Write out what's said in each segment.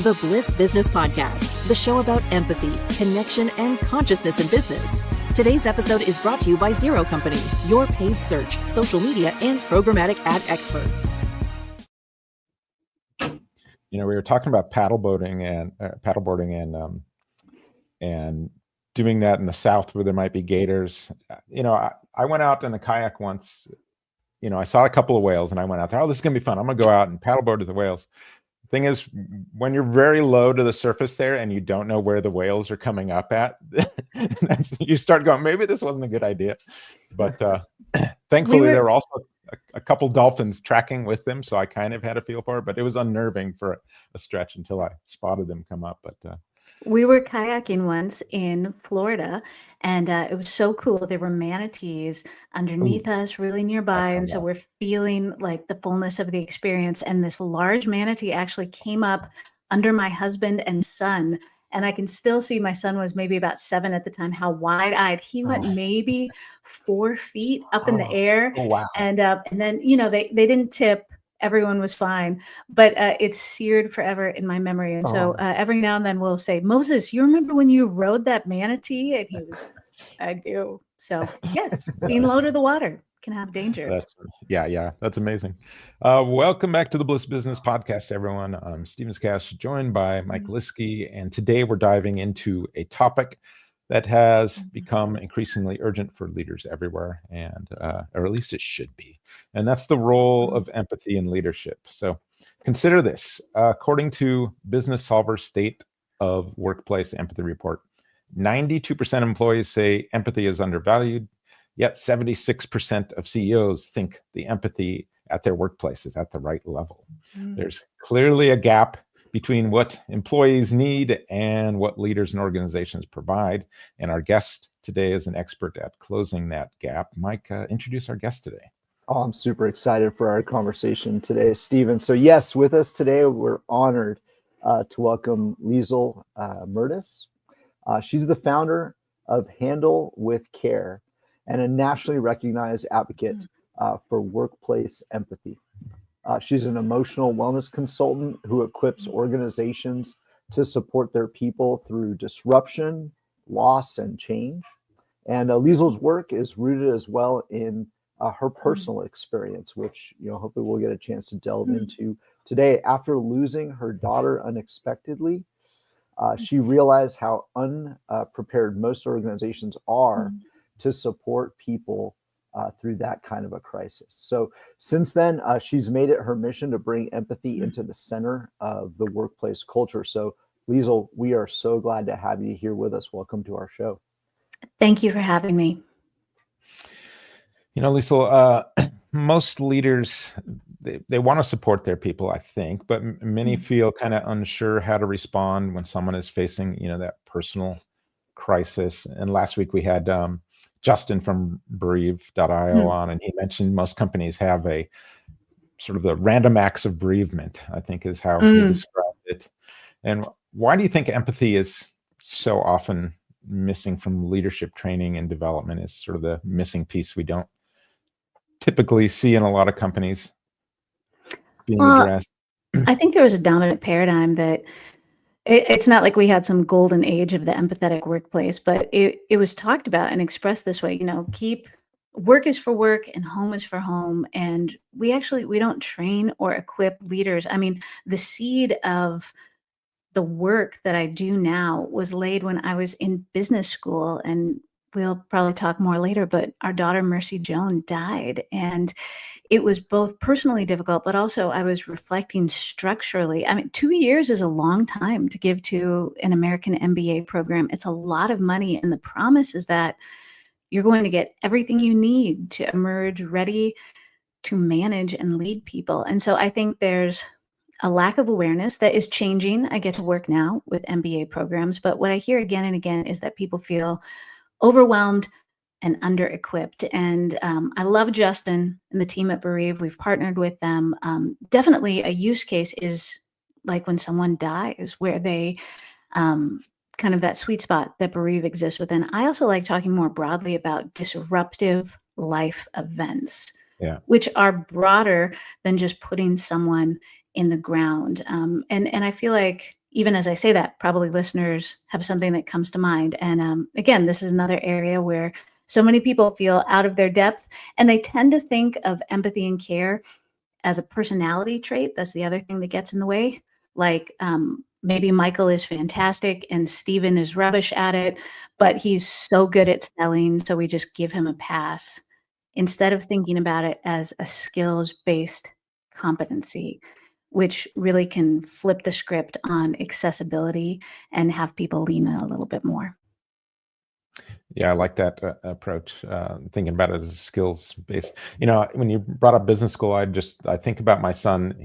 The Bliss Business Podcast, the show about empathy, connection, and consciousness in business. Today's episode is brought to you by Zero Company, your paid search, social media, and programmatic ad experts. We were talking about paddleboarding and doing that in the South where there might be gators. I went out in a kayak once. I saw a couple of whales and I went out there. Oh, this is gonna be fun. I'm gonna go out and paddleboard with the whales. Thing is, when you're very low to the surface there and you don't know where the whales are coming up at, you start going, maybe this wasn't a good idea. But thankfully, there were also a couple dolphins tracking with them, so I kind of had a feel for it. But it was unnerving for a stretch until I spotted them come up. But we were kayaking once in Florida, and it was so cool. There were manatees underneath us, really nearby, and so we're feeling like the fullness of the experience. And this large manatee actually came up under my husband and son, and I can still see my son was maybe about 7 at the time, how wide-eyed. He went maybe 4 feet up in the air. Oh, wow. And then, they didn't tip. Everyone was fine, but it's seared forever in my memory. And so every now and then we'll say, Moses, you remember when you rode that manatee? And he was, I do. So yes, being low to the water can have danger. That's amazing. Welcome back to the Bliss Business Podcast, everyone. I'm Stephen Sakach, joined by Mike Liwski, and today we're diving into a topic that has become increasingly urgent for leaders everywhere, or at least it should be. And that's the role of empathy in leadership. So consider this. According to Businessolver State of Workplace Empathy Report, 92% of employees say empathy is undervalued, yet 76% of CEOs think the empathy at their workplace is at the right level. There's clearly a gap between what employees need and what leaders and organizations provide. And our guest today is an expert at closing that gap. Mike, introduce our guest today. Oh, I'm super excited for our conversation today, Stephen. So yes, with us today, we're honored to welcome Liesel Mindrebo Mertes. She's the founder of Handle with Care and a nationally recognized advocate for workplace empathy. She's an emotional wellness consultant who equips organizations to support their people through disruption, loss, and change. And Liesel's work is rooted as well in her personal experience, which hopefully we'll get a chance to delve into today. After losing her daughter unexpectedly, she realized how unprepared most organizations are to support people through that kind of a crisis. So since then, she's made it her mission to bring empathy into the center of the workplace culture. So Liesel, we are so glad to have you here with us. Welcome to our show. Thank you for having me. Liesel, most leaders, they want to support their people, I think, but many feel kind of unsure how to respond when someone is facing, that personal crisis. And last week we had Justin from bereave.io on, and he mentioned most companies have a sort of the random acts of bereavement, I think is how he described it. And why do you think empathy is so often missing from leadership training and development? Is sort of the missing piece we don't typically see in a lot of companies being addressed? I think there was a dominant paradigm that it's not like we had some golden age of the empathetic workplace, but it was talked about and expressed this way, keep work is for work and home is for home. And we don't train or equip leaders. I mean, the seed of the work that I do now was laid when I was in business school, and we'll probably talk more later, but our daughter, Mercy Joan, died. And it was both personally difficult, but also I was reflecting structurally. I mean, 2 years is a long time to give to an American MBA program. It's a lot of money. And the promise is that you're going to get everything you need to emerge ready to manage and lead people. And so I think there's a lack of awareness that is changing. I get to work now with MBA programs, but what I hear again and again is that people feel overwhelmed and under-equipped. And I love Justin and the team at Bereave. We've partnered with them. Definitely a use case is like when someone dies, where they kind of that sweet spot that Bereave exists within. I also like talking more broadly about disruptive life events, which are broader than just putting someone in the ground. And I feel like even as I say that, probably listeners have something that comes to mind. And again, this is another area where so many people feel out of their depth, and they tend to think of empathy and care as a personality trait. That's the other thing that gets in the way. Like maybe Michael is fantastic and Steven is rubbish at it, but he's so good at selling, so we just give him a pass, instead of thinking about it as a skills-based competency, which really can flip the script on accessibility and have people lean in a little bit more. Yeah, I like that approach. Thinking about it as skills based. When you brought up business school, I think about my son.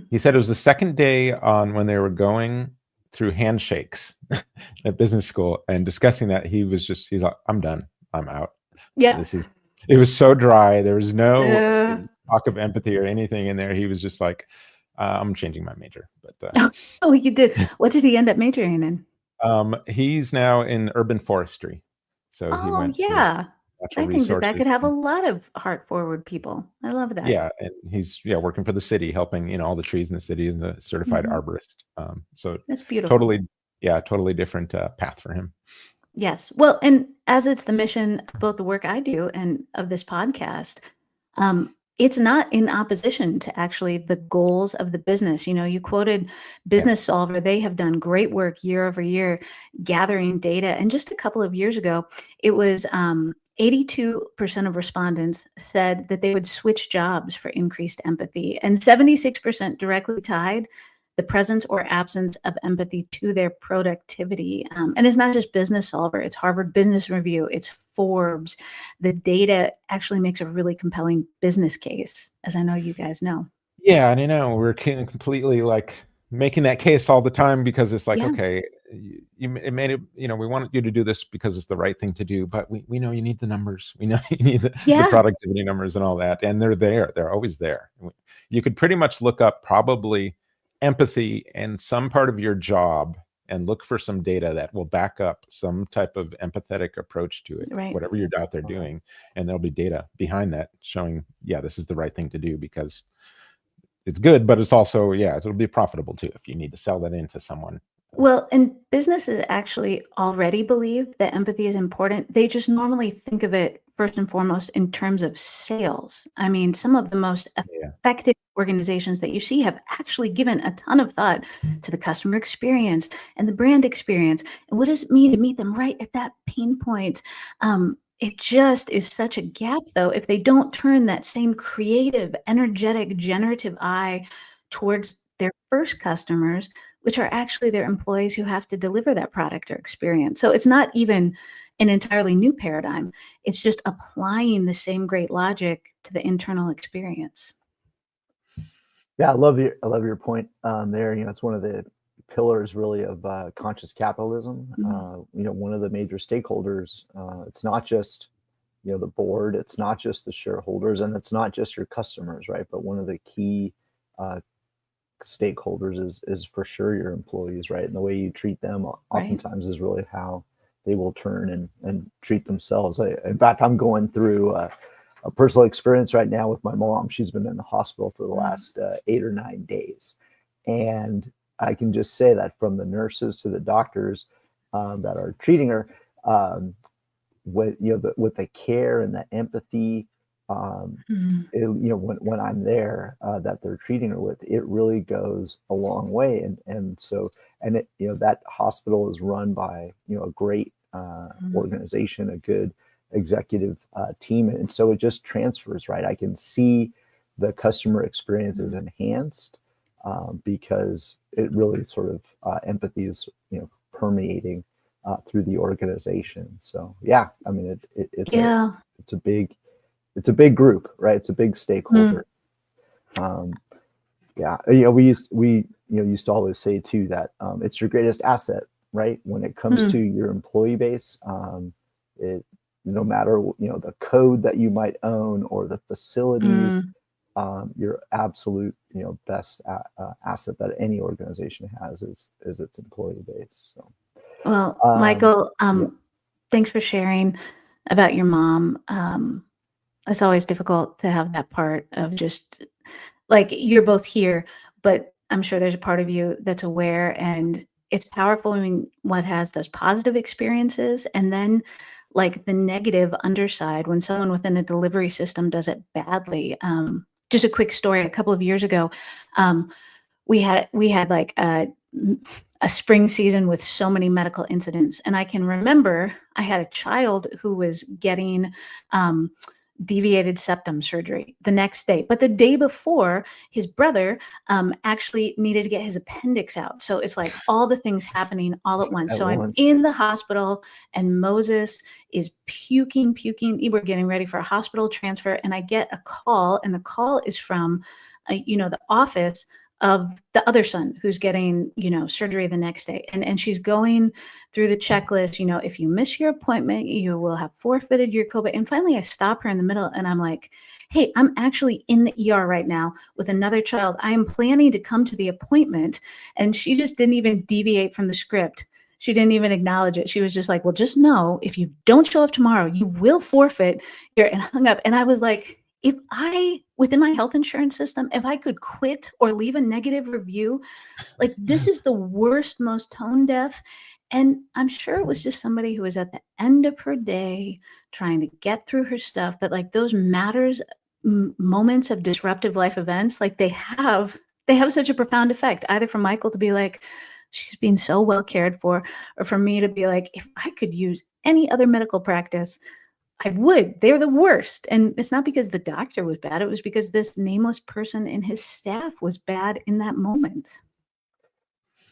He said it was the second day on when they were going through handshakes at business school and discussing that. He's like, I'm done. I'm out. Yeah. It was so dry. There was no talk of empathy or anything in there. He was just like, I'm changing my major. But oh, you did. What did he end up majoring in? He's now in urban forestry. So he went yeah. natural I think that resources. could have a lot of heart forward people. I love that. Yeah, and he's working for the city, helping all the trees in the city as a certified arborist. So that's beautiful. Totally different path for him. Yes. Well, and as it's the mission of both the work I do and of this podcast, it's not in opposition to actually the goals of the business. You quoted Businessolver. They have done great work year over year gathering data. And just a couple of years ago, it was 82% of respondents said that they would switch jobs for increased empathy, and 76% directly tied the presence or absence of empathy to their productivity. And it's not just Businessolver, it's Harvard Business Review, it's Forbes. The data actually makes a really compelling business case, as I know you guys know. Yeah, and we're completely like making that case all the time, because it's like, okay, it made it, we want you to do this because it's the right thing to do, but we know you need the numbers. We know you need the productivity numbers and all that, and they're there. They're always there. You could pretty much look up probably empathy in some part of your job and look for some data that will back up some type of empathetic approach to it, whatever you're out there doing. And there'll be data behind that showing, this is the right thing to do, because it's good, but it's also, it'll be profitable too if you need to sell that into someone. Well, and businesses actually already believe that empathy is important. They just normally think of it first and foremost in terms of sales. I mean, some of the most effective organizations that you see have actually given a ton of thought to the customer experience and the brand experience. And what does it mean to meet them right at that pain point? It just is such a gap, though, if they don't turn that same creative, energetic, generative eye towards their first customers, which are actually their employees who have to deliver that product or experience. So it's not even an entirely new paradigm. It's just applying the same great logic to the internal experience. Yeah, I love your point there. It's one of the pillars really of conscious capitalism. One of the major stakeholders, it's not just the board, it's not just the shareholders, and it's not just your customers, right? But one of the key stakeholders is for sure your employees, right? And the way you treat them oftentimes is really how they will turn and treat themselves. In fact, I'm going through a personal experience right now with my mom. She's been in the hospital for the last 8 or 9 days. And I can just say that from the nurses to the doctors that are treating her, with the care and the empathy, when I'm there, that they're treating her with, it really goes a long way. And that hospital is run by a great organization, a good executive team, and so it just transfers, right? I can see the customer experience is enhanced because it really sort of empathy is permeating through the organization. So I mean it's a big group, right? It's a big stakeholder. We used to always say too that it's your greatest asset, right? When it comes to your employee base, no matter the code that you might own or the facilities, your absolute best asset that any organization has is its employee base. So, well, Michael, thanks for sharing about your mom. It's always difficult to have that part of just like, you're both here, but I'm sure there's a part of you that's aware, and it's powerful when one has those positive experiences, and then like the negative underside when someone within a delivery system does it badly. Just a quick story. A couple of years ago, we had like a spring season with so many medical incidents, and I can remember I had a child who was getting deviated septum surgery the next day, but the day before, his brother actually needed to get his appendix out. So it's like all the things happening all at once. So I'm in the hospital, and Moses is puking. We're getting ready for a hospital transfer, and I get a call, and the call is from the office of the other son who's getting, surgery the next day. And she's going through the checklist, if you miss your appointment, you will have forfeited your copay. And finally I stop her in the middle and I'm like, hey, I'm actually in the ER right now with another child. I am planning to come to the appointment. And she just didn't even deviate from the script. She didn't even acknowledge it. She was just like, well, just know if you don't show up tomorrow, you will forfeit and hung up. And I was like, if within my health insurance system, if I could quit or leave a negative review, like this is the worst, most tone deaf. And I'm sure it was just somebody who was at the end of her day trying to get through her stuff. But like those moments of disruptive life events, like they have such a profound effect, either for Michael to be like, she's being so well cared for, or for me to be like, if I could use any other medical practice, I would. They're the worst. And it's not because the doctor was bad. It was because this nameless person in his staff was bad in that moment.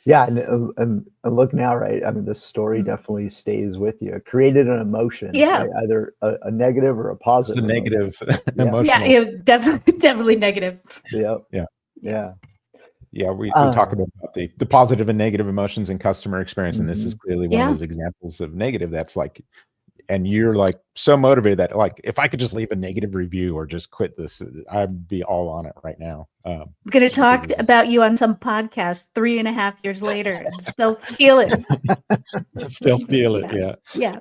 Yeah. And look now, right? I mean, the story definitely stays with you. It created an emotion, right? Either a negative or a positive. It's a negative emotion. Yeah, definitely negative. Yeah, we talk about the positive and negative emotions in customer experience. And this is clearly one of those examples of negative that's like, and you're like so motivated that like, if I could just leave a negative review or just quit this, I'd be all on it right now. I'm going to talk about you on some podcast 3.5 years later and still feel it. Still feel it. Yeah.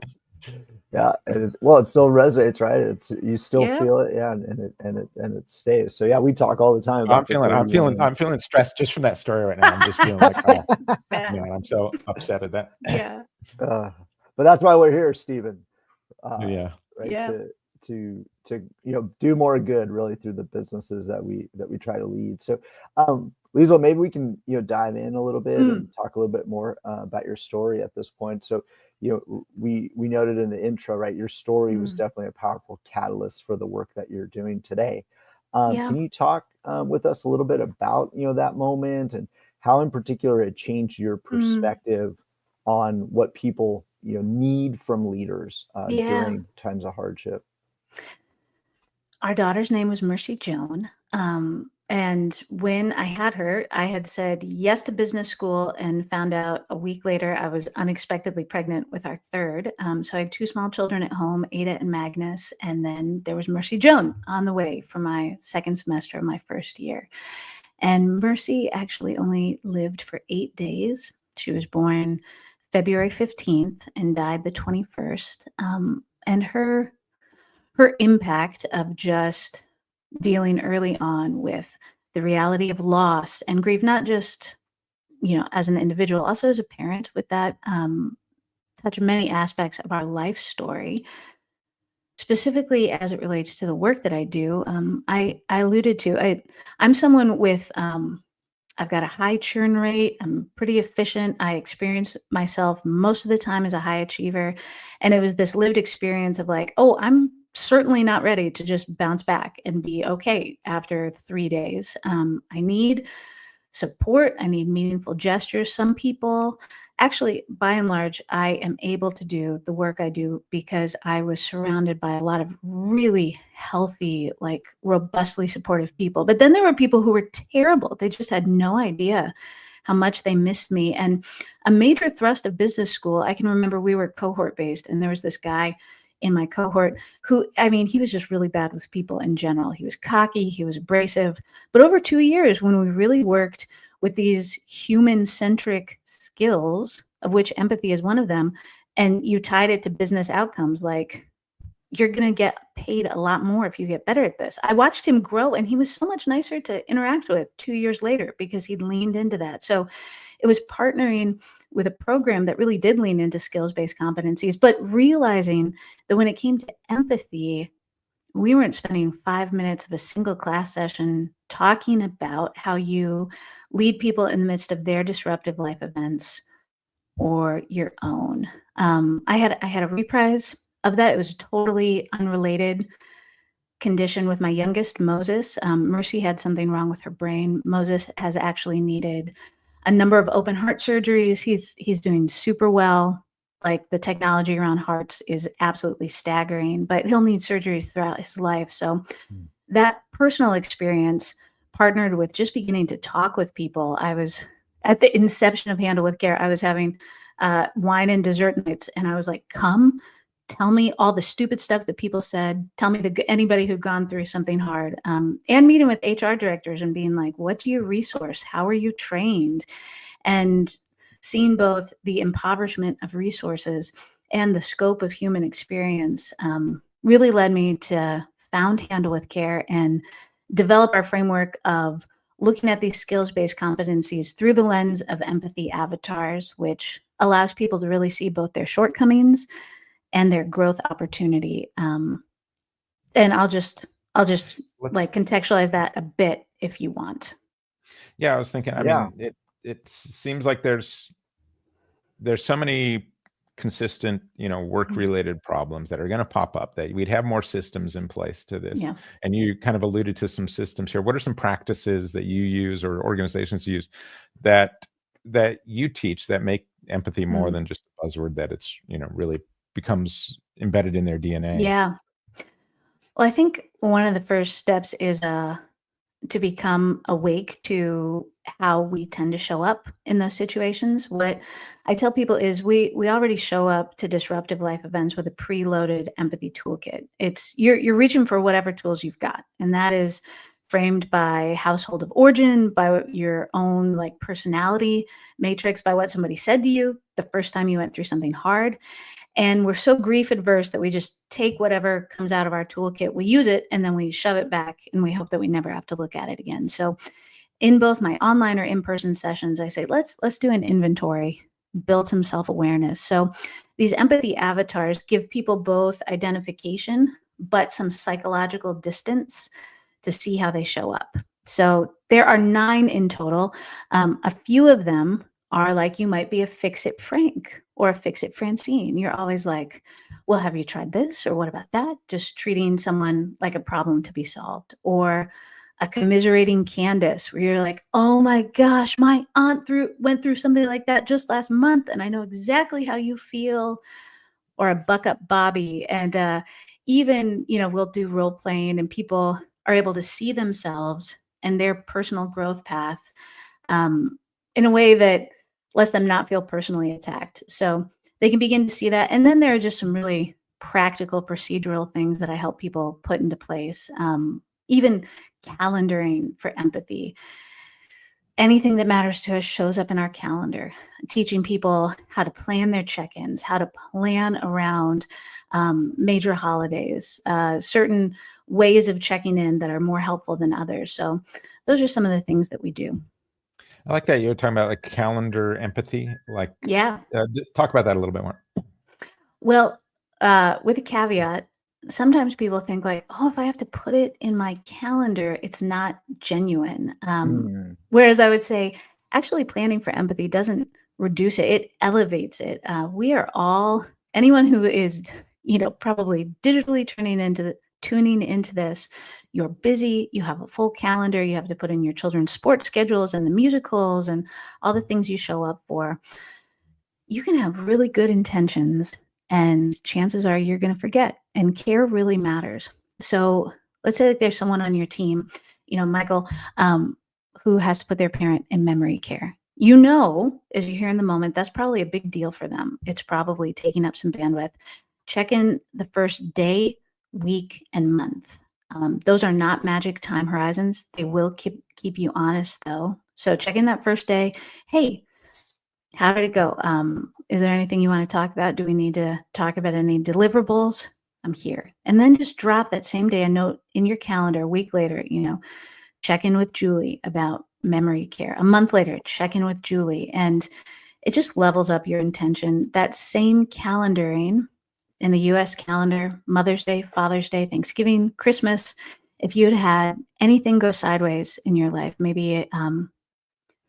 And it still resonates, right? You still feel it. Yeah. And it stays. So yeah, we talk all the time about I'm feeling stressed just from that story right now. I'm just feeling like, oh man, I'm so upset at that. Yeah. But that's why we're here, Stephen. Right. To do more good really through the businesses that we try to lead. So Liesel, maybe we can dive in a little bit and talk a little bit more about your story at this point. So we noted in the intro, right, your story was definitely a powerful catalyst for the work that you're doing today. Can you talk with us a little bit about that moment and how in particular it changed your perspective on what people need from leaders during times of hardship? Our daughter's name was Mercy Joan. And when I had her, I had said yes to business school and found out a week later I was unexpectedly pregnant with our third. So I had 2 small children at home, Ada and Magnus. And then there was Mercy Joan on the way for my second semester of my first year. And Mercy actually only lived for 8 days. She was born February 15th and died the 21st. And her impact of just dealing early on with the reality of loss and grief, not just, as an individual, also as a parent, with that touch many aspects of our life story, specifically as it relates to the work that I do. I alluded to, I'm someone with, I've got a high churn rate. I'm pretty efficient. I experience myself most of the time as a high achiever. And it was this lived experience of like, oh, I'm certainly not ready to just bounce back and be okay after 3 days. I need support. I need meaningful gestures. Some people, actually, by and large, I am able to do the work I do because I was surrounded by a lot of really healthy, like robustly supportive people. But then there were people who were terrible. They just had no idea how much they missed me. And a major thrust of business school, I can remember we were cohort based, and there was this guy in my cohort who, he was just really bad with people in general. He was cocky, he was abrasive. But over 2 years, when we really worked with these human-centric skills, of which empathy is one of them, and you tied it to business outcomes, like you're going to get paid a lot more if you get better at this. I watched him grow, and he was so much nicer to interact with 2 years later because he leaned into that. So it was partnering with a program that really did lean into skills-based competencies, but realizing that when it came to empathy, we weren't spending 5 minutes of a single class session talking about how you lead people in the midst of their disruptive life events or your own. I had a reprise of that. It was a totally unrelated condition with my youngest, Moses. Mercy had something wrong with her brain. Moses has actually needed a number of open heart surgeries. He's doing super well. Like, the technology around hearts is absolutely staggering, but he'll need surgeries throughout his life. So that personal experience partnered with just beginning to talk with people. I was at the inception of Handle with Care. I was having wine and dessert nights, and I was like, come tell me all the stupid stuff that people said. Tell me anybody who'd gone through something hard, and meeting with HR directors and being like, what do you resource? How are you trained? And seeing both the impoverishment of resources and the scope of human experience really led me to found Handle with Care and develop our framework of looking at these skills-based competencies through the lens of empathy avatars, which allows people to really see both their shortcomings and their growth opportunity. And I'll just like contextualize that a bit if you want. Yeah, I was thinking, I mean, it seems like there's so many consistent, work-related problems that are going to pop up, that we'd have more systems in place to this. Yeah. And you kind of alluded to some systems here. What are some practices that you use or organizations use that you teach that make empathy more than just a buzzword, that it's, really becomes embedded in their DNA? Yeah. Well, I think one of the first steps is to become awake to how we tend to show up in those situations. What I tell people is we already show up to disruptive life events with a preloaded empathy toolkit. It's you're reaching for whatever tools you've got, and that is framed by household of origin, by your own like personality matrix, by what somebody said to you the first time you went through something hard. And we're so grief adverse that we just take whatever comes out of our toolkit, we use it, and then we shove it back, and we hope that we never have to look at it again. So in both my online or in-person sessions, I say, let's do an inventory, build some self-awareness. So these empathy avatars give people both identification, but some psychological distance to see how they show up. So there are 9 in total. A few of them are like, you might be a fix-it Frank or a fix-it Francine. You're always like, well, have you tried this? Or what about that? Just treating someone like a problem to be solved. Or a commiserating Candace, where you're like, oh my gosh, my aunt went through something like that just last month, and I know exactly how you feel. Or a buck up Bobby. And even, we'll do role playing, and people are able to see themselves and their personal growth path in a way that lets them not feel personally attacked. So they can begin to see that. And then there are just some really practical procedural things that I help people put into place. Even calendaring for empathy. Anything that matters to us shows up in our calendar. Teaching people how to plan their check-ins, how to plan around major holidays, certain ways of checking in that are more helpful than others. So those are some of the things that we do. I like that you were talking about like calendar empathy. Like, yeah, talk about that a little bit more. Well, with a caveat, sometimes people think like, oh, if I have to put it in my calendar, it's not genuine. Whereas I would say, actually planning for empathy doesn't reduce it, it elevates it. We are all, anyone who is, probably digitally tuning into this, you're busy, you have a full calendar, you have to put in your children's sports schedules and the musicals and all the things you show up for. You can have really good intentions, and chances are you're going to forget, and care really matters. So let's say that there's someone on your team, Michael, who has to put their parent in memory care. As you're here in the moment, that's probably a big deal for them. It's probably taking up some bandwidth. Check in the first day, week, and month. Those are not magic time horizons. They will keep you honest, though. So check in that first day. Hey, how did it go? Is there anything you want to talk about? Do we need to talk about any deliverables? I'm here. And then just drop that same day a note in your calendar. A week later, check in with Julie about memory care. A month later, check in with Julie. And it just levels up your intention. That same calendaring in the US calendar, Mother's Day, Father's Day, Thanksgiving, Christmas, if you'd had anything go sideways in your life, maybe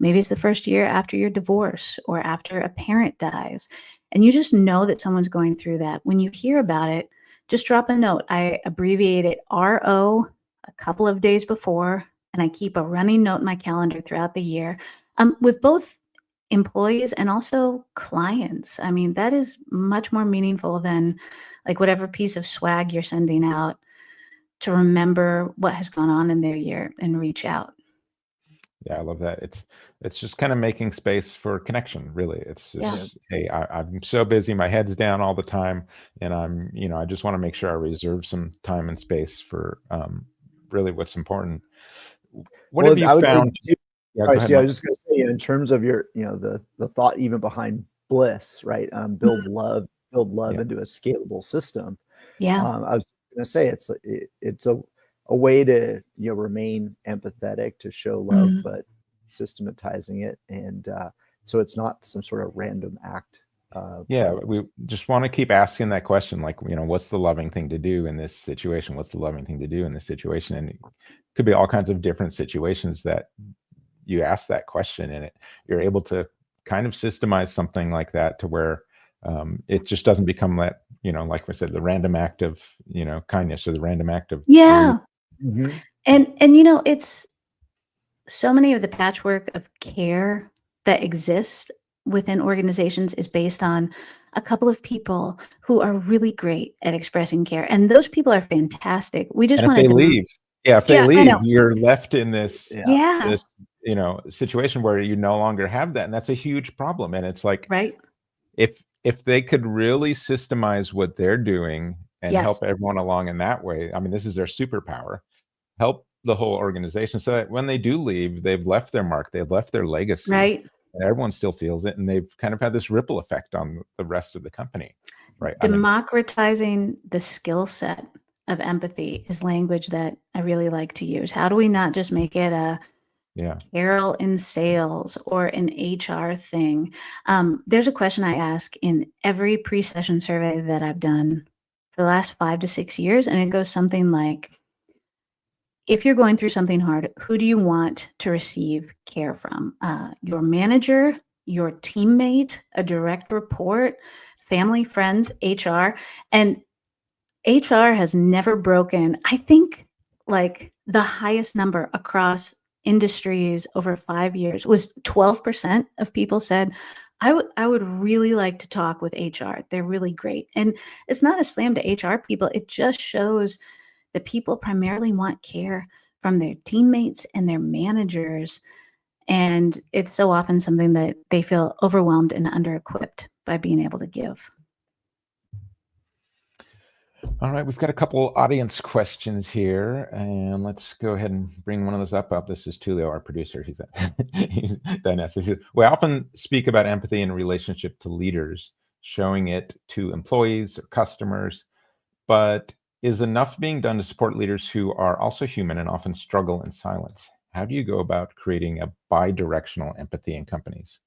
it's the first year after your divorce or after a parent dies, and you just know that someone's going through that. When you hear about it, just drop a note. I abbreviate it RO a couple of days before, and I keep a running note in my calendar throughout the year with both employees and also clients. I mean, that is much more meaningful than like whatever piece of swag you're sending out to remember what has gone on in their year and reach out. Yeah, I love that. It's just kind of making space for connection, really. It's just, hey, I'm so busy, my head's down all the time, and I just want to make sure I reserve some time and space for really what's important. What have you found? Yeah, I was just going to say, in terms of your, the thought even behind Bliss, right? Build love into a scalable system. Yeah. I was going to say it's a way to remain empathetic, to show love, but systematizing it, and so it's not some sort of random act. We just want to keep asking that question, like, what's the loving thing to do in this situation? What's the loving thing to do in this situation? And it could be all kinds of different situations that you ask that question, and you're able to kind of systemize something like that to where it just doesn't become that, like we said, the random act of, kindness, or the random act of. Yeah. And it's so many of the patchwork of care that exists within organizations is based on a couple of people who are really great at expressing care. And those people are fantastic. We just want to leave. Yeah, if they leave, you're left in this, this, situation where you no longer have that. And that's a huge problem. And it's like, right. If they could really systemize what they're doing and help everyone along in that way, I mean, this is their superpower, help the whole organization so that when they do leave, they've left their mark, they've left their legacy. Right. And everyone still feels it, and they've kind of had this ripple effect on the rest of the company. Right. Democratizing the skill set of empathy is language that I really like to use. How do we not just make it a Carol in sales or an HR thing? There's a question I ask in every pre-session survey that I've done for the last 5 to 6 years, and it goes something like, if you're going through something hard, who do you want to receive care from? Your manager, your teammate, a direct report, family, friends, HR. And HR has never broken, I think, like the highest number across industries over 5 years was 12% of people said, I would really like to talk with HR. They're really great. And it's not a slam to HR people. It just shows that people primarily want care from their teammates and their managers. And it's so often something that they feel overwhelmed and under-equipped by being able to give. All right, we've got a couple audience questions here, and let's go ahead and bring one of those up. This is Tulio, our producer. He's Dinesh. He says, we often speak about empathy in relationship to leaders, showing it to employees or customers, but is enough being done to support leaders who are also human and often struggle in silence? How do you go about creating a bi-directional empathy in companies?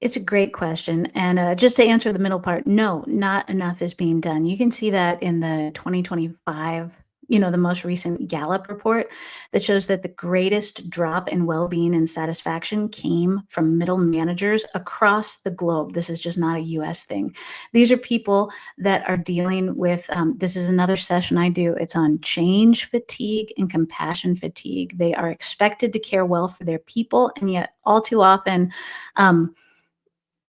It's a great question. And just to answer the middle part, no, not enough is being done. You can see that in the 2025, the most recent Gallup report that shows that the greatest drop in well-being and satisfaction came from middle managers across the globe. This is just not a US thing. These are people that are dealing with, this is another session I do. It's on change fatigue and compassion fatigue. They are expected to care well for their people, and yet all too often,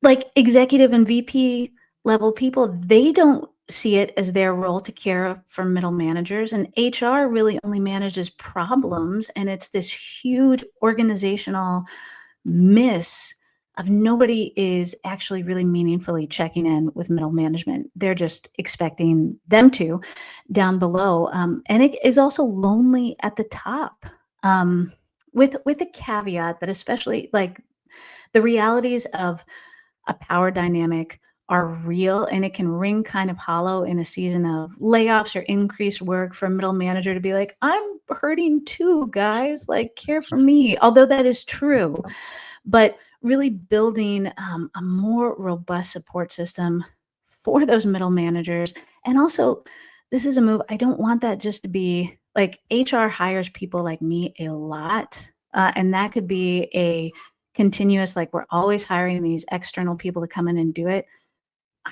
like executive and VP level people, they don't see it as their role to care for middle managers, and HR really only manages problems. And it's this huge organizational miss of nobody is actually really meaningfully checking in with middle management. They're just expecting them to down below. And it is also lonely at the top, with the caveat that especially like the realities of a power dynamic are real, and it can ring kind of hollow in a season of layoffs or increased work for a middle manager to be like, I'm hurting too, guys, like care for me. Although that is true, but really building a more robust support system for those middle managers. And also, this is a move. I don't want that just to be like HR hires people like me a lot. And that could be a continuous, like we're always hiring these external people to come in and do it.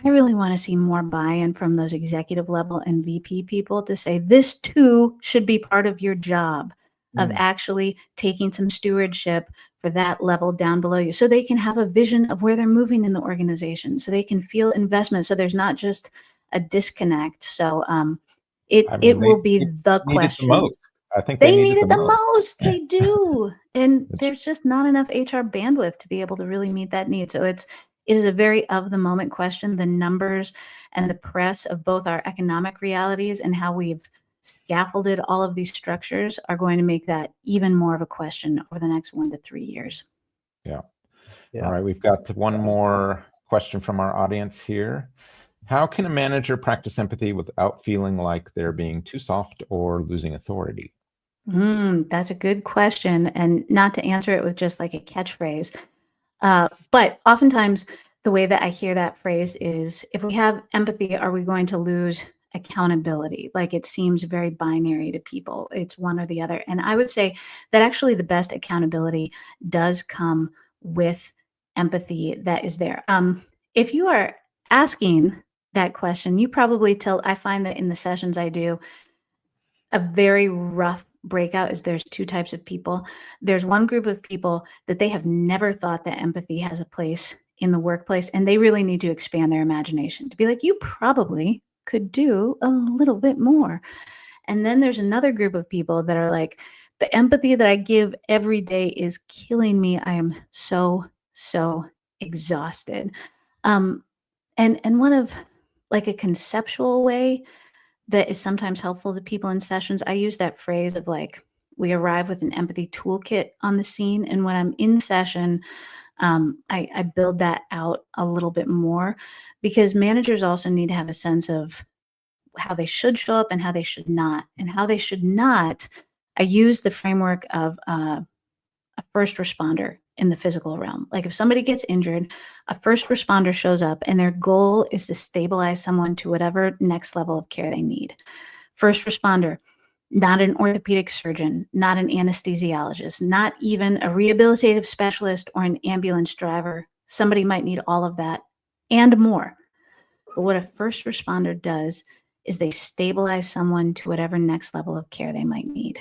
I really want to see more buy-in from those executive level and VP people to say this too should be part of your job of actually taking some stewardship for that level down below you, so they can have a vision of where they're moving in the organization, so they can feel investment, so there's not just a disconnect. So it will be the question. The most. I think they need it the most. They do. And there's just not enough HR bandwidth to be able to really meet that need. So it is a very of the moment question. The numbers and the press of both our economic realities and how we've scaffolded all of these structures are going to make that even more of a question over the next 1 to 3 years. Yeah. All right. We've got one more question from our audience here. How can a manager practice empathy without feeling like they're being too soft or losing authority? That's a good question. And not to answer it with just like a catchphrase. But oftentimes the way that I hear that phrase is, if we have empathy, are we going to lose accountability? Like it seems very binary to people. It's one or the other. And I would say that actually the best accountability does come with empathy that is there. If you are asking that question, you probably I find that in the sessions I do, a very rough breakout is there's two types of people. There's one group of people that they have never thought that empathy has a place in the workplace, and they really need to expand their imagination to be like, you probably could do a little bit more. And then there's another group of people that are like, the empathy that I give every day is killing me. I am so exhausted. And one of like a conceptual way that is sometimes helpful to people in sessions, I use that phrase of like, we arrive with an empathy toolkit on the scene. And when I'm in session, I build that out a little bit more, because managers also need to have a sense of how they should show up and how they should not. And how they should not, I use the framework of a first responder in the physical realm. Like if somebody gets injured, a first responder shows up and their goal is to stabilize someone to whatever next level of care they need. First responder, not an orthopedic surgeon, not an anesthesiologist, not even a rehabilitative specialist or an ambulance driver. Somebody might need all of that and more. But what a first responder does is they stabilize someone to whatever next level of care they might need.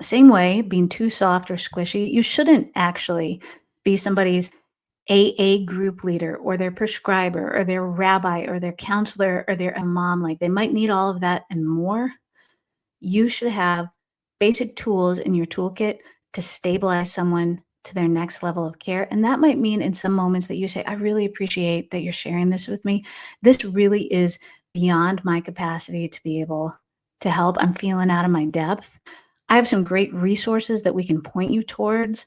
Same way, being too soft or squishy, you shouldn't actually be somebody's AA group leader or their prescriber or their rabbi or their counselor or their imam. Like they might need all of that and more. You should have basic tools in your toolkit to stabilize someone to their next level of care. And that might mean in some moments that you say, I really appreciate that you're sharing this with me. This really is beyond my capacity to be able to help. I'm feeling out of my depth. I have some great resources that we can point you towards.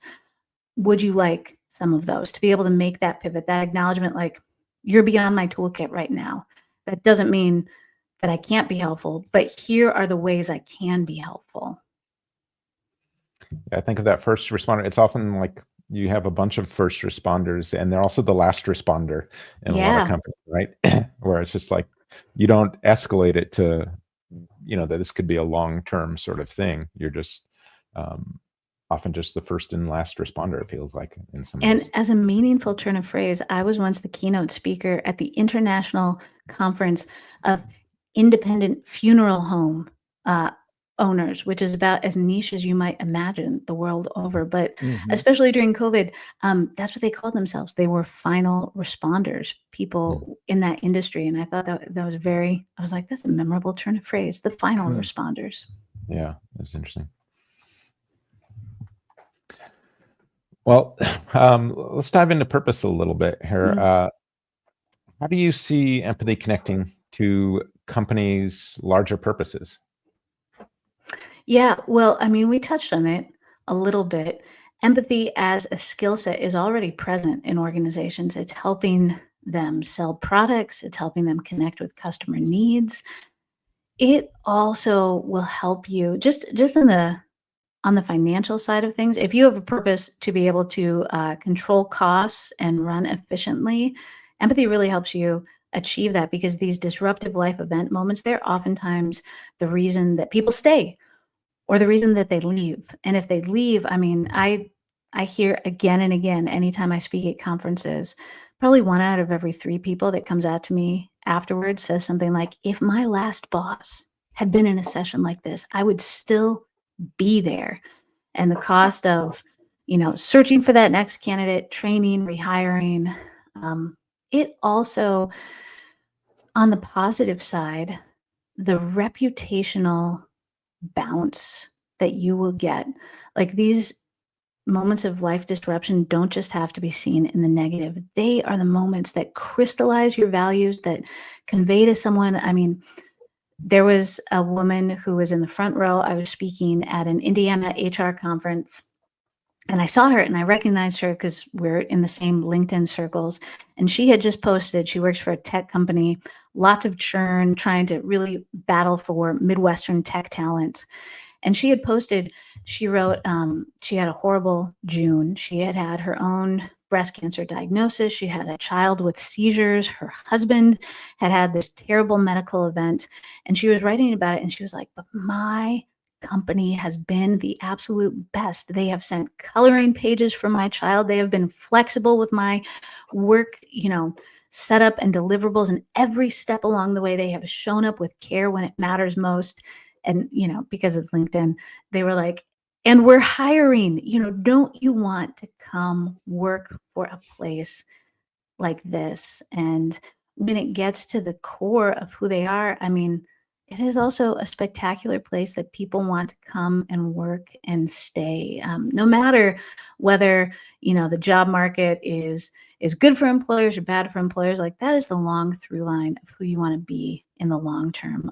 Would you like some of those to be able to make that pivot, that acknowledgement, like you're beyond my toolkit right now? That doesn't mean that I can't be helpful, but here are the ways I can be helpful. I think of that first responder. It's often like you have a bunch of first responders and they're also the last responder in a lot of companies, right? Where it's just like, you don't escalate it to, that this could be a long-term sort of thing. You're just often just the first and last responder, it feels like in some And ways. as a meaningful turn of phrase, I was once the keynote speaker at the International Conference of Independent Funeral Home owners, which is about as niche as you might imagine the world over. But especially during COVID, that's what they called themselves. They were final responders, people in that industry. And I thought that was I was like, that's a memorable turn of phrase, the final responders. Yeah, that's interesting. Well, let's dive into purpose a little bit here. How do you see empathy connecting to companies' larger purposes? Yeah, well, I mean, we touched on it a little bit. Empathy as a skill set is already present in organizations. It's helping them sell products. It's helping them connect with customer needs. It also will help you just on the financial side of things. If you have a purpose to be able to control costs and run efficiently, empathy really helps you achieve that, because these disruptive life event moments, they're oftentimes the reason that people stay or the reason that they leave. And if they leave, I mean, I hear again and again, anytime I speak at conferences, probably 1 out of every 3 people that comes out to me afterwards says something like, if my last boss had been in a session like this, I would still be there. And the cost of, searching for that next candidate, training, rehiring, it also, on the positive side, the reputational bounce that you will get, like these moments of life disruption don't just have to be seen in the negative. They are the moments that crystallize your values, that convey to someone. I mean, there was a woman who was in the front row. I was speaking at an Indiana HR conference, and I saw her and I recognized her because we're in the same LinkedIn circles. And she had just posted, she works for a tech company, lots of churn, trying to really battle for Midwestern tech talent. And she had posted, she wrote, she had a horrible June. She had had her own breast cancer diagnosis. She had a child with seizures. Her husband had had this terrible medical event. And she was writing about it. And she was like, but my company has been the absolute best. They have sent coloring pages for my child. They have been flexible with my work, setup and deliverables. And every step along the way, they have shown up with care when it matters most. And, because it's LinkedIn, they were like, and we're hiring, don't you want to come work for a place like this? And when it gets to the core of who they are, I mean, it is also a spectacular place that people want to come and work and stay, no matter whether, the job market is good for employers or bad for employers. Like, that is the long through line of who you want to be in the long term.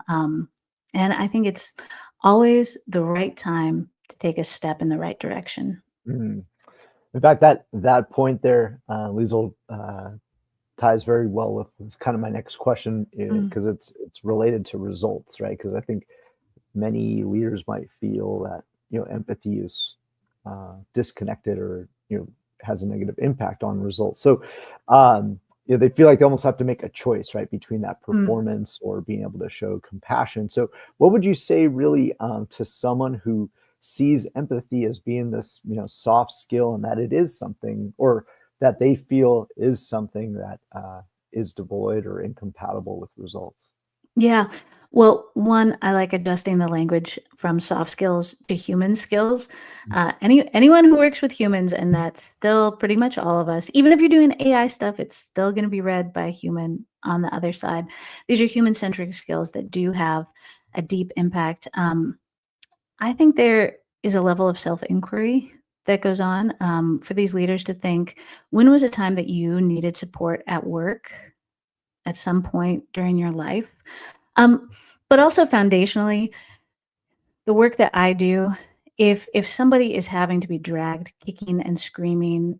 And I think it's always the right time to take a step in the right direction. Mm. In fact, that point there, Liesel, ties very well with kind of my next question, because it's related to results, right? Because I think many leaders might feel that empathy is disconnected or has a negative impact on results. So they feel like they almost have to make a choice, right, between that performance or being able to show compassion. So what would you say really to someone who sees empathy as being this soft skill, and that it is something, or that they feel is something that is devoid or incompatible with results? Yeah. Well, one, I like adjusting the language from soft skills to human skills. Anyone who works with humans, and that's still pretty much all of us, even if you're doing AI stuff, it's still going to be read by a human on the other side. These are human-centric skills that do have a deep impact. I think there is a level of self-inquiry that goes on for these leaders to think, when was a time that you needed support at work at some point during your life? But also foundationally, the work that I do, if somebody is having to be dragged kicking and screaming,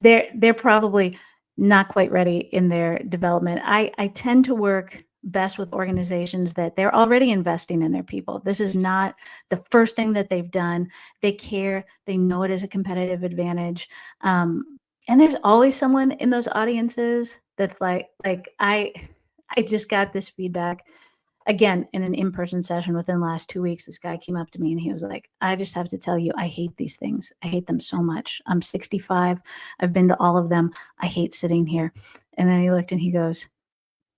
they're probably not quite ready in their development. I tend to work best with organizations that they're already investing in their people. This is not the first thing that they've done. They care. They know it is a competitive advantage. And there's always someone in those audiences that's like I just got this feedback again in an in-person session within the last 2 weeks. This guy came up to me and he was like, I just have to tell you, I hate these things. I hate them so much. I'm 65. I've been to all of them. I hate sitting here. And then he looked and he goes,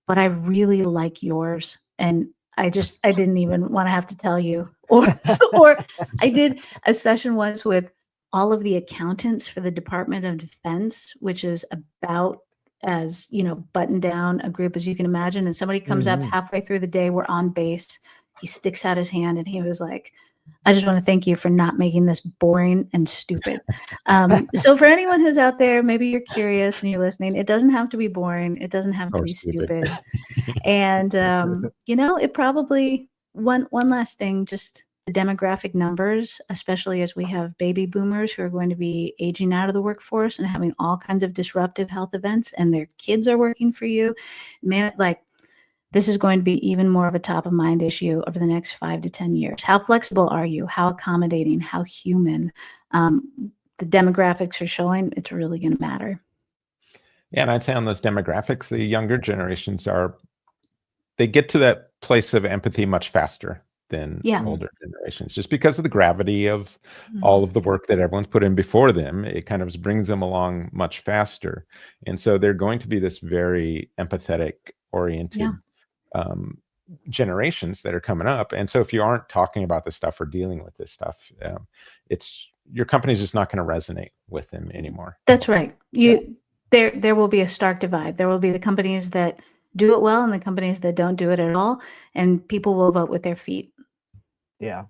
but I really like yours. And I didn't even want to have to tell you. Or I did a session once with all of the accountants for the Department of Defense, which is about as, buttoned down a group as you can imagine. And somebody comes up halfway through the day, we're on base. He sticks out his hand and he was like, I just want to thank you for not making this boring and stupid. So for anyone who's out there, maybe you're curious and you're listening, it doesn't have to be boring. It doesn't have to be stupid. And, it probably, one last thing, just the demographic numbers, especially as we have baby boomers who are going to be aging out of the workforce and having all kinds of disruptive health events, and their kids are working for you, man, like this is going to be even more of a top of mind issue over the next 5 to 10 years. How flexible are you? How accommodating? How human? The demographics are showing it's really going to matter. Yeah, and I'd say on those demographics, the younger generations they get to that place of empathy much faster than older generations, just because of the gravity of all of the work that everyone's put in before them. It kind of brings them along much faster. And so they're going to be this very empathetic oriented generations that are coming up. And so if you aren't talking about this stuff or dealing with this stuff, your company's just not going to resonate with them anymore. That's right. There will be a stark divide. There will be the companies that do it well and the companies that don't do it at all, and people will vote with their feet. Yeah.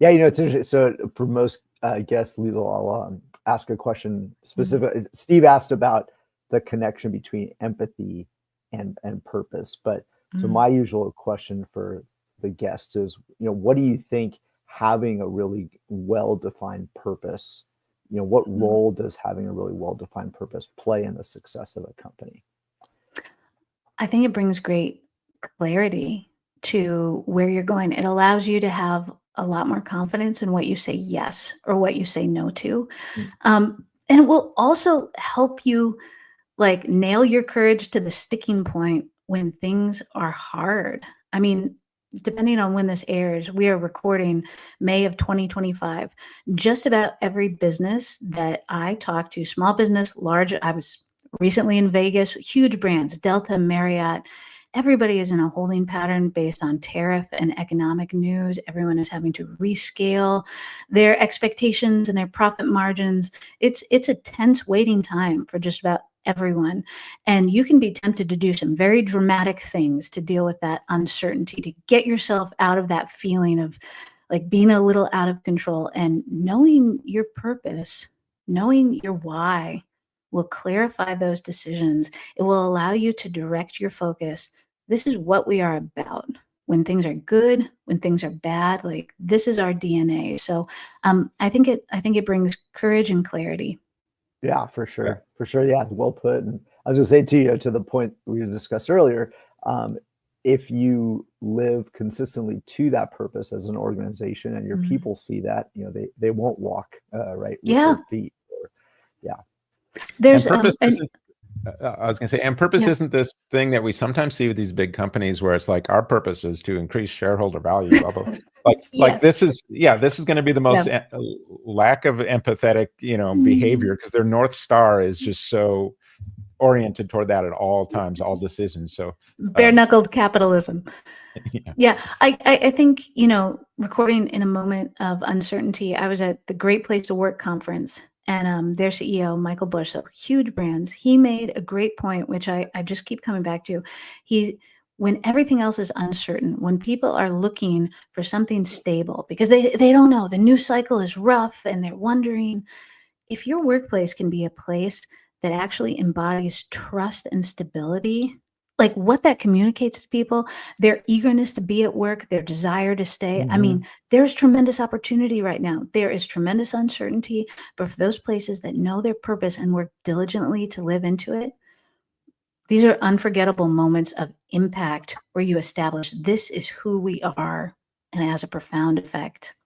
It's interesting. So for most guests, Liesel, I'll ask a question specific. Steve asked about the connection between empathy and purpose, but so my usual question for the guests is, what do you think having a really well-defined purpose, what role does having a really well-defined purpose play in the success of a company? I think it brings great clarity to where you're going. It allows you to have a lot more confidence in what you say yes or what you say no to. And it will also help you nail your courage to the sticking point when things are hard. I mean, depending on when this airs, we are recording May of 2025. Just about every business that I talk to, small business, large, I was recently in Vegas, huge brands, Delta, Marriott, everybody is in a holding pattern based on tariff and economic news. Everyone is having to rescale their expectations and their profit margins. It's a tense waiting time for just about everyone. And you can be tempted to do some very dramatic things to deal with that uncertainty, to get yourself out of that feeling of being a little out of control. And knowing your purpose, knowing your why will clarify those decisions. It will allow you to direct your focus. This is what we are about. When things are good, when things are bad, this is our DNA. So I think it brings courage and clarity. Yeah, for sure. For sure. Yeah, well put. And I was going to say to you, to the point we discussed earlier, if you live consistently to that purpose as an organization and your people see that, they won't walk right with their feet. There's purpose I was going to say, and purpose isn't this thing that we sometimes see with these big companies where it's like, our purpose is to increase shareholder value. Blah, blah. This is going to be the most lack of empathetic, behavior, because their North Star is just so oriented toward that at all times, all decisions. So bare knuckled capitalism. I think, recording in a moment of uncertainty, I was at the Great Place to Work conference. And their CEO, Michael Bush, so huge brands, he made a great point, which I just keep coming back to. When everything else is uncertain, when people are looking for something stable, because they don't know, the news cycle is rough and they're wondering, if your workplace can be a place that actually embodies trust and stability, what that communicates to people, their eagerness to be at work, their desire to stay. I mean, there's tremendous opportunity right now. There is tremendous uncertainty, but for those places that know their purpose and work diligently to live into it, these are unforgettable moments of impact where you establish this is who we are, and it has a profound effect.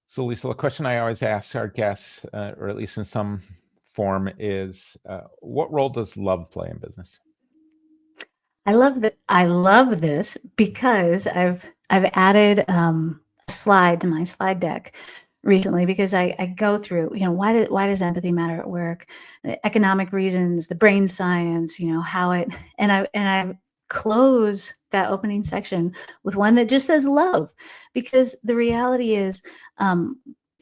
So, Liesel, a question I always ask our guests, or at least in some form, is what role does love play in business? I love this because I've added a slide to my slide deck recently, because I go through, why does empathy matter at work, the economic reasons, the brain science, how it, and I close that opening section with one that just says love, because the reality is,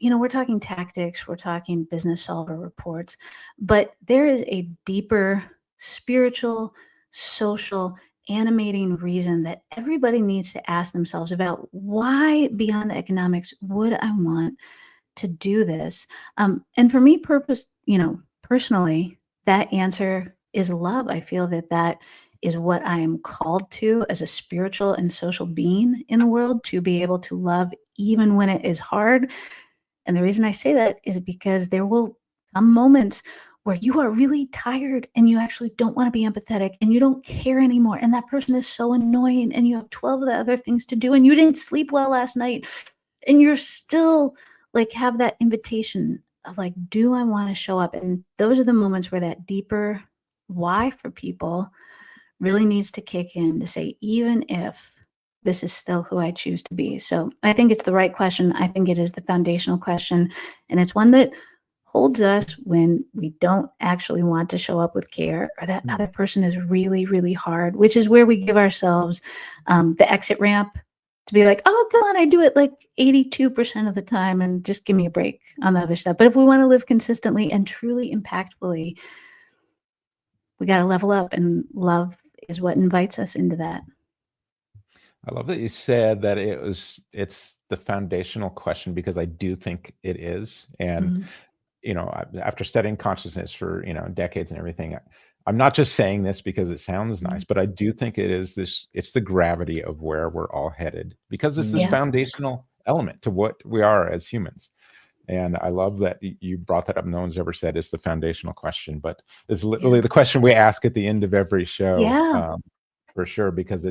we're talking tactics, we're talking Businessolver reports, but there is a deeper spiritual, social, animating reason that everybody needs to ask themselves about why, beyond the economics, would I want to do this? And for me, purpose, personally, that answer is love. I feel that is what I am called to as a spiritual and social being in the world, to be able to love even when it is hard. And the reason I say that is because there will come moments where you are really tired and you actually don't want to be empathetic and you don't care anymore. And that person is so annoying and you have 12 of the other things to do and you didn't sleep well last night. And you're still like, have that invitation of like, do I want to show up? And those are the moments where that deeper why for people really needs to kick in, to say, even if this is still who I choose to be. So I think it's the right question. I think it is the foundational question. And it's one that holds us when we don't actually want to show up with care, or that other person is really, really hard, which is where we give ourselves the exit ramp to be like, oh, come on, I do it like 82% of the time and just give me a break on the other stuff. But if we want to live consistently and truly impactfully, we got to level up, and love is what invites us into that. I love that you said that it's the foundational question, because I do think it is. And, after studying consciousness for, decades and everything, I'm not just saying this because it sounds nice, but I do think it's the gravity of where we're all headed, because it's this foundational element to what we are as humans. And I love that you brought that up. No one's ever said it's the foundational question, but it's literally the question we ask at the end of every show, for sure, because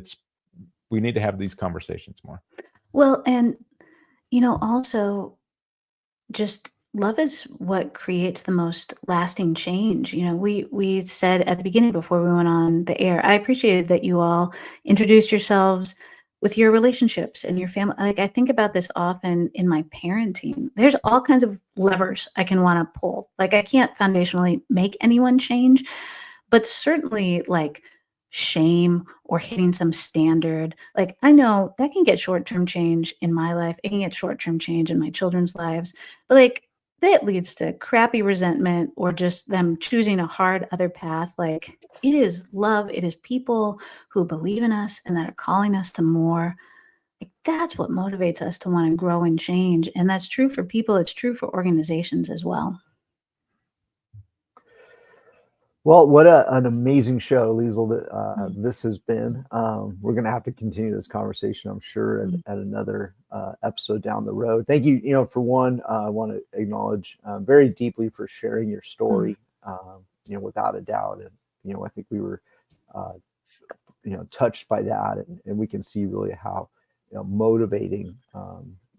we need to have these conversations more. Well, and, also just love is what creates the most lasting change. We said at the beginning before we went on the air, I appreciated that you all introduced yourselves with your relationships and your family. Like, I think about this often in my parenting. There's all kinds of levers I can want to pull. Like, I can't foundationally make anyone change, but certainly like shame or hitting some standard. Like, I know that can get short-term change in my life. It can get short-term change in my children's lives. But like, that leads to crappy resentment or just them choosing a hard other path. Like, it is love. It is people who believe in us and that are calling us to more. Like, that's what motivates us to want to grow and change. And that's true for people. It's true for organizations as well. Well, what an amazing show, Liesel, that this has been. We're going to have to continue this conversation, I'm sure, at another episode down the road. Thank you. For one, I want to acknowledge very deeply for sharing your story, without a doubt. And, I think we were, touched by that, and we can see really how, motivating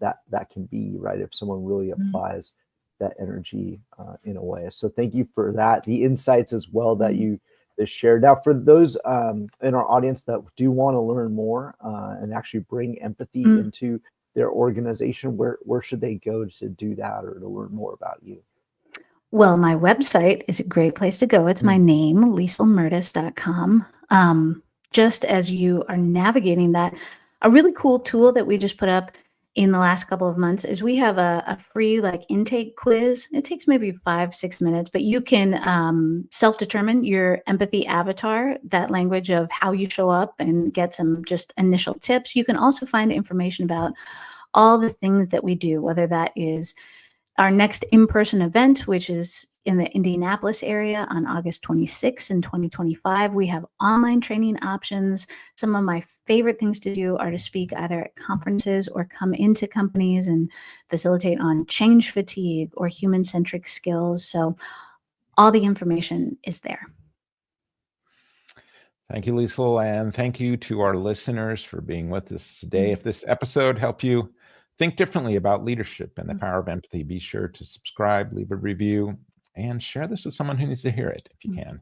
that can be, right? If someone really applies that energy in a way. So thank you for that. The insights as well that you shared. Now, for those in our audience that do want to learn more and actually bring empathy into their organization, where should they go to do that or to learn more about you? Well, my website is a great place to go. It's my name, lieselmindrebo.com. Just as you are navigating that, a really cool tool that we just put up in the last couple of months is we have a free like intake quiz. It takes maybe 5-6 minutes, but you can self-determine your empathy avatar, that language of how you show up, and get some just initial tips. You can also find information about all the things that we do, whether that is our next in-person event, which is in the Indianapolis area on August 26th in 2025. We have online training options. Some of my favorite things to do are to speak either at conferences or come into companies and facilitate on change fatigue or human-centric skills. So all the information is there. Thank you, Liesel, and thank you to our listeners for being with us today. If this episode helped you think differently about leadership and the power of empathy, be sure to subscribe, leave a review, and share this with someone who needs to hear it if you can.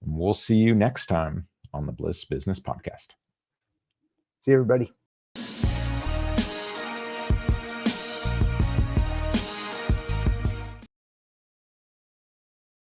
And we'll see you next time on the Bliss Business Podcast. See you, everybody.